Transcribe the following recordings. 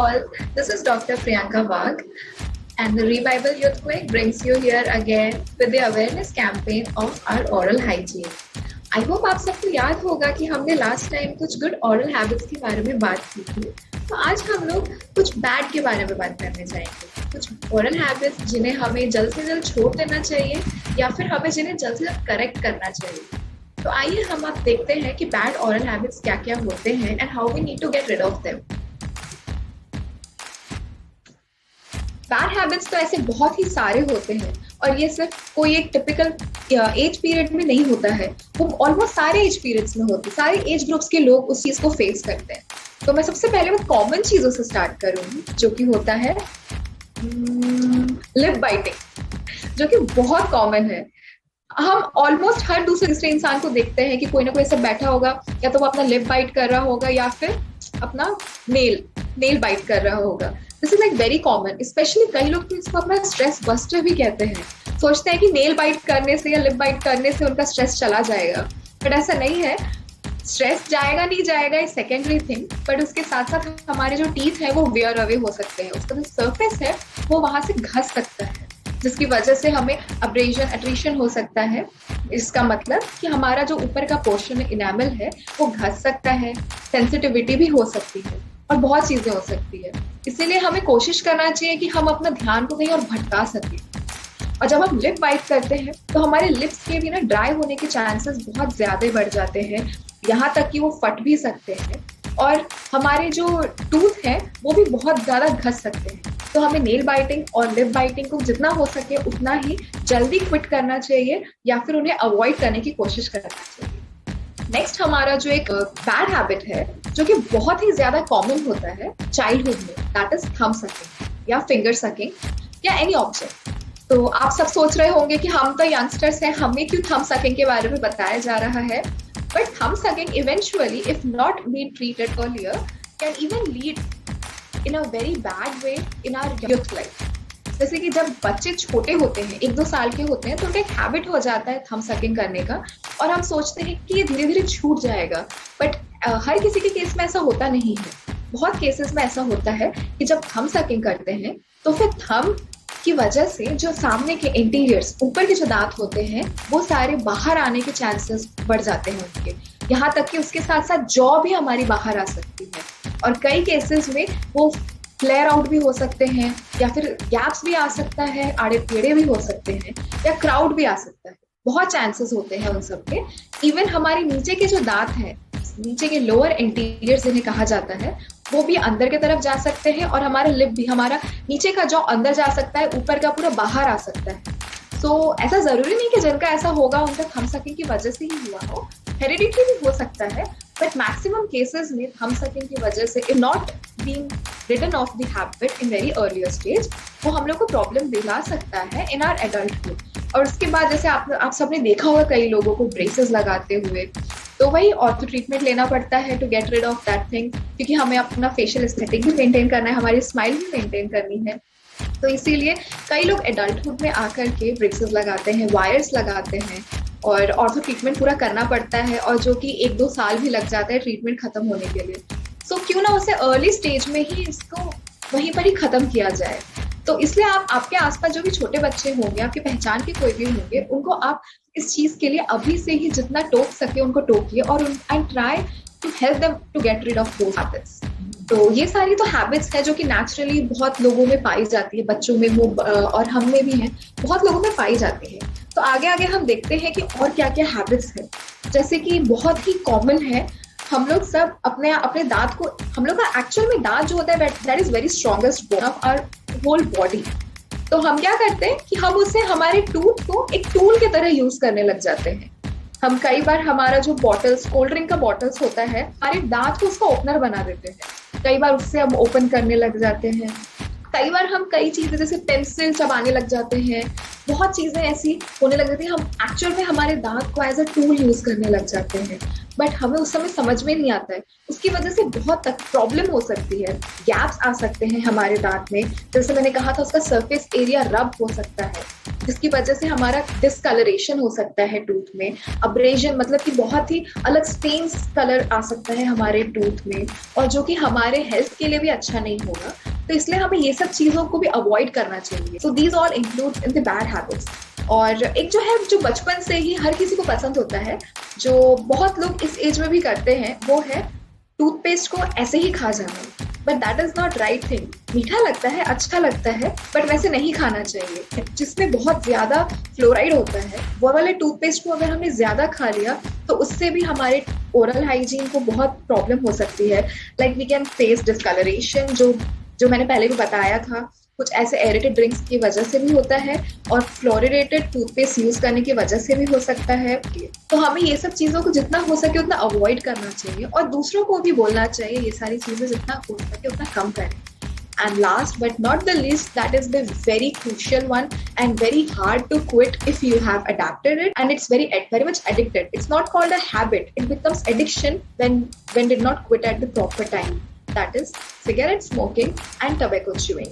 all, this is Dr. Priyanka Wagh, and the Revival Youth Quick brings you here again with the awareness campaign of our oral hygiene. I hope आप सबको याद होगा कि हमने last time कुछ good oral habits के बारे में बात की थी। तो आज हम लोग कुछ बैड के बारे में बात करने जाएंगे, कुछ ओरल हैबिट्स जिन्हें हमें जल्द से जल्द छोड़ देना चाहिए या फिर हमें जिन्हें जल्द से जल्द करेक्ट करना चाहिए। तो आइए हम आप देखते हैं कि बैड ओरल हैबिट्स क्या क्या होते हैं and how we need to get rid of them. Bad habits तो ऐसे बहुत ही सारे होते हैं और ये सिर्फ कोई एक टिपिकल एज पीरियड में नहीं होता है, वो ऑलमोस्ट सारे एज पीरियड्स में होते हैं, सारे एज ग्रुप्स के लोग उस चीज को फेस करते हैं। तो मैं सबसे पहले वो कॉमन चीजों से स्टार्ट करूंगी जो कि होता है लिप बाइटिंग, जो कि बहुत कॉमन है। हम ऑलमोस्ट हर दूसरे तीसरे इंसान को देखते हैं कि कोई ना कोई ऐसा बैठा होगा, या तो वो अपना लिप बाइट कर रहा होगा या फिर अपना नेल बाइट कर रहा होगा। This is like very common, specially कई लोग तो इसको अपना स्ट्रेस बस्टर भी कहते हैं। सोचते हैं कि नेल बाइट करने से या लिप बाइट करने से उनका स्ट्रेस चला जाएगा, बट ऐसा नहीं है। स्ट्रेस जाएगा नहीं जाएगा इज सेकेंडरी थिंग, बट उसके साथ साथ हमारे जो टीथ है वो वेयर अवे हो सकते हैं, उसका जो सर्फेस है वो वहां से घस सकता है, जिसकी वजह से हमें अब्रेजन एट्रीशन हो सकता है। इसका मतलब कि हमारा जो ऊपर का पोर्शन इनेमल है वो घस सकता है, सेंसिटिविटी भी हो सकती है और बहुत चीजें हो सकती है। इसीलिए हमें कोशिश करना चाहिए कि हम अपना ध्यान को कहीं और भटका सकें। और जब हम लिप बाइट करते हैं तो हमारे लिप्स के भी ना ड्राई होने के चांसेस बहुत ज्यादा बढ़ जाते हैं, यहाँ तक कि वो फट भी सकते हैं और हमारे जो टूथ है वो भी बहुत ज्यादा घस सकते हैं। तो हमें नेल बाइटिंग और लिप बाइटिंग को जितना हो सके उतना ही जल्दी क्विट करना चाहिए या फिर उन्हें अवॉइड करने की कोशिश करना चाहिए। नेक्स्ट हमारा जो एक बैड हैबिट है जो कि बहुत ही ज्यादा कॉमन होता है चाइल्डहुड में, दैट इज थंब सकिंग या फिंगर सकिंग या एनी ऑब्जेक्ट। तो आप सब सोच रहे होंगे कि हम तो यंगस्टर्स हैं, हमें क्यों थंब सकिंग के बारे में बताया जा रहा है। But thumb sucking eventually if not been treated earlier can even lead in a very bad way in our youth life. जैसे कि जब बच्चे छोटे होते हैं, 1-2 साल के होते हैं, तो उनका एक हैबिट हो जाता है थंब सकिंग करने का और हम सोचते हैं कि ये धीरे धीरे छूट जाएगा, बट हर किसी के केस में ऐसा होता नहीं है। बहुत केसेस में ऐसा होता है कि जब थंब सकिंग करते हैं तो फिर थंब की वजह से जो सामने के इंटीरियर्स, ऊपर के जो दांत होते हैं, वो सारे बाहर आने के चांसेस बढ़ जाते हैं उनके। यहाँ तक कि उसके साथ साथ जॉ भी हमारी बाहर आ सकती है और कई केसेस में वो फ्लेयर आउट भी हो सकते हैं या फिर गैप्स भी आ सकता है, आड़े टेढ़े भी हो सकते हैं या क्राउड भी आ सकता है। बहुत चांसेस होते हैं उन सब के। इवन हमारे नीचे के जो दांत हैं, नीचे के लोअर इंटीरियर जिन्हें कहा जाता है, वो भी अंदर की तरफ जा सकते हैं और हमारा लिप भी, हमारा नीचे का जो अंदर जा सकता है, ऊपर का पूरा बाहर आ सकता है। तो ऐसा जरूरी नहीं कि जिनका ऐसा होगा उनका थंब सकिंग की वजह से ही हुआ हो, हेरिडिटरी भी हो सकता है, बट मैक्सिमम केसेस में थंब सकिंग की वजह से if not being written of the habit in very earlier stage, वो हम लोग को प्रॉब्लम दिला सकता है इन आवर एडल्टहुड। और उसके बाद जैसे आप सबने देखा होगा कई लोगों को ब्रेसेस लगाते हुए, तो वही ऑर्थो ट्रीटमेंट लेना पड़ता है to get rid of that thing, क्योंकि हमें अपना फेशियल एस्थेटिक भी मेंटेन करना है, हमारी स्माइल भी मेंटेन करनी है। तो इसीलिए कई लोग एडल्टहुड में आकर के ब्रेसेस लगाते हैं, वायर्स लगाते हैं और ऑर्थो ट्रीटमेंट पूरा करना पड़ता है, और जो कि 1-2 साल भी लग जाता है ट्रीटमेंट खत्म होने के लिए। सो क्यों ना उसे अर्ली स्टेज में ही इसको वहीं पर ही खत्म किया जाए। तो इसलिए आप आपके आसपास जो भी छोटे बच्चे होंगे, आपकी पहचान के कोई भी होंगे, उनको आप इस चीज के लिए अभी से ही जितना टोक सके उनको टोकिए और and try to help them to get rid of those habits. तो ये सारी तो हैबिट्स है जो कि नेचुरली बहुत लोगों में पाई जाती है, बच्चों में वो और हम में भी है, बहुत लोगों में पाई जाती है। तो आगे आगे हम देखते हैं कि और क्या क्या हैबिट्स है। जैसे कि बहुत ही कॉमन है, हम लोग सब अपने दांत को, हम लोग का एक्चुअल में दांत जो होता है that is very strongest bone of our whole body. तो हम क्या करते हैं कि हम उसे हमारे टूथ को एक टूल की तरह यूज करने लग जाते हैं। हम कई बार हमारा जो बॉटल्स, कोल्ड ड्रिंक का बॉटल्स होता है, हमारे दांत को उसका ओपनर बना देते हैं। कई बार उससे हम ओपन करने लग जाते हैं। कई बार हम कई चीजें जैसे पेंसिल चबाने लग जाते हैं, बहुत चीजें ऐसी होने लग जाती है, हम एक्चुअल में हमारे दांत को एज अ टूल यूज करने लग जाते हैं, बट हमें उस समय समझ में नहीं आता है। उसकी वजह से बहुत प्रॉब्लम हो सकती है, गैप्स आ सकते हैं हमारे दांत में। जैसे मैंने कहा था, उसका सरफेस एरिया रब हो सकता है, जिसकी वजह से हमारा डिसकलरेशन हो सकता है टूथ में, अब्रेजन मतलब कि बहुत ही अलग स्टेन्स कलर आ सकता है हमारे टूथ में, और जो कि हमारे हेल्थ के लिए भी अच्छा नहीं होगा। तो इसलिए हमें ये सब चीजों को भी अवॉइड करना चाहिए। So these all include in the bad habits. और एक जो है, जो बचपन से ही हर किसी को पसंद होता है, जो बहुत लोग इस एज में भी करते हैं, वो है टूथपेस्ट को ऐसे ही खा जाना। But that is not right thing. मीठा लगता है, अच्छा लगता है, बट वैसे नहीं खाना चाहिए। जिसमें बहुत ज्यादा फ्लोराइड होता है, वो वाले टूथपेस्ट को अगर हमने ज्यादा खा लिया तो उससे भी हमारे ओरल हाइजीन को बहुत प्रॉब्लम हो सकती है। Like we can face discolouration, जो मैंने पहले भी बताया था, कुछ ऐसे एरेटेड ड्रिंक्स की वजह से भी होता है, और फ्लोरिडेटेड टूथपेस्ट यूज करने की वजह से भी हो सकता है। तो हमें ये सब चीजों को जितना हो सके उतना अवॉइड करना चाहिए, और दूसरों को भी बोलना चाहिए ये सारी चीजें जितना हो सके उतना कम करें। And last but not the least, that is the very crucial one and very hard to quit if you have adapted it, and it's very much addicted. It's not called a habit. It becomes addiction when did not quit at the proper time. That is cigarette smoking and tobacco chewing.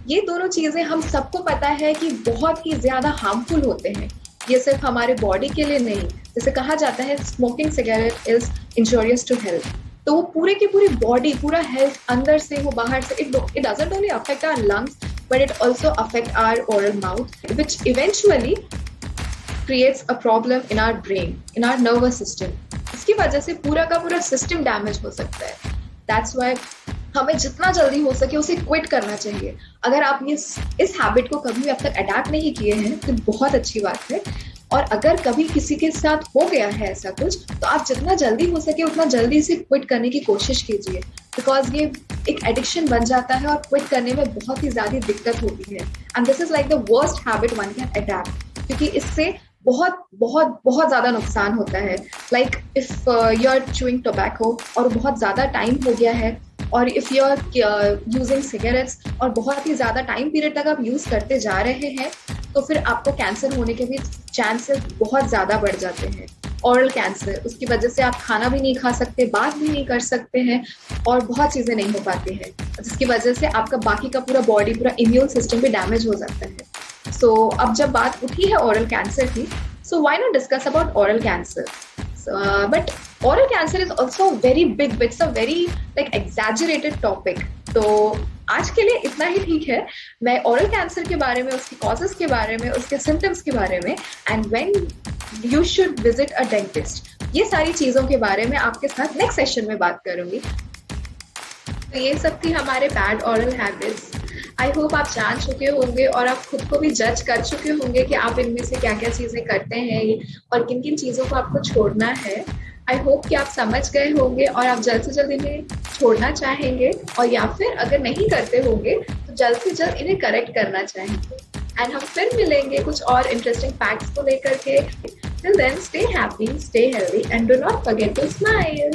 ये दोनों चीजें हम सबको पता है कि बहुत ही ज्यादा हार्मफुल होते हैं। ये सिर्फ हमारे बॉडी के लिए नहीं, जैसे कहा जाता है smoking cigarette is injurious to health. तो वो पूरे की पूरी बॉडी, पूरा हेल्थ, अंदर से हो बाहर से, it doesn't only affect our lungs but it also affect our oral mouth, which eventually creates a problem in our brain, in our nervous system. इसकी वजह से पूरा का पूरा सिस्टम डैमेज हो सकता है। दैट्स व्हाई हमें जितना जल्दी हो सके उसे क्विट करना चाहिए। अगर आप ये इस हैबिट को कभी भी अब तक अडैप्ट नहीं किए हैं तो बहुत अच्छी बात है, और अगर कभी किसी के साथ हो गया है ऐसा कुछ, तो आप जितना जल्दी हो सके उतना जल्दी इसे क्विट करने की कोशिश कीजिए, बिकॉज ये एक एडिक्शन बन जाता है और क्विट करने में बहुत ही ज्यादा दिक्कत होती है। And this is like the worst habit one can adapt, क्योंकि इससे बहुत बहुत बहुत ज्यादा नुकसान होता है। Like if you are chewing tobacco और बहुत ज्यादा टाइम हो गया है, और if you are using cigarettes और बहुत ही ज्यादा टाइम पीरियड तक आप यूज करते जा रहे हैं, तो फिर आपको कैंसर होने के भी चांसेस बहुत ज्यादा बढ़ जाते हैं। ओरल कैंसर, उसकी वजह से आप खाना भी नहीं खा सकते, बात भी नहीं कर सकते हैं, और बहुत चीजें नहीं हो पाती हैं, जिसकी वजह से आपका बाकी का पूरा बॉडी, पूरा इम्यून सिस्टम भी डैमेज हो जाता है। सो अब जब बात उठी है ओरल कैंसर की, so why not discuss about oral cancer. But oral cancer is also very big, it's a very like exaggerated topic. तो आज के लिए इतना ही ठीक है। मैं ओरल कैंसर के बारे में, उसकी कॉजेस के बारे में, उसके सिम्टम्स के बारे में, and when you should visit a dentist, ये सारी चीजों के बारे में आपके साथ नेक्स्ट सेशन में बात करूंगी। तो ये सब थी हमारे bad oral habits. I hope आप जान चुके होंगे और आप खुद को भी जज कर चुके होंगे कि आप इनमें से क्या क्या चीजें करते हैं और किन किन चीजों को आपको छोड़ना है। आई होप कि आप समझ गए होंगे और आप जल्द से जल्द इन्हें छोड़ना चाहेंगे, और या फिर अगर नहीं करते होंगे तो जल्द से जल्द इन्हें करेक्ट करना चाहेंगे। एंड हम फिर मिलेंगे कुछ और इंटरेस्टिंग फैक्ट्स को लेकर के। Till then, stay happy, stay healthy, and do not forget to smile.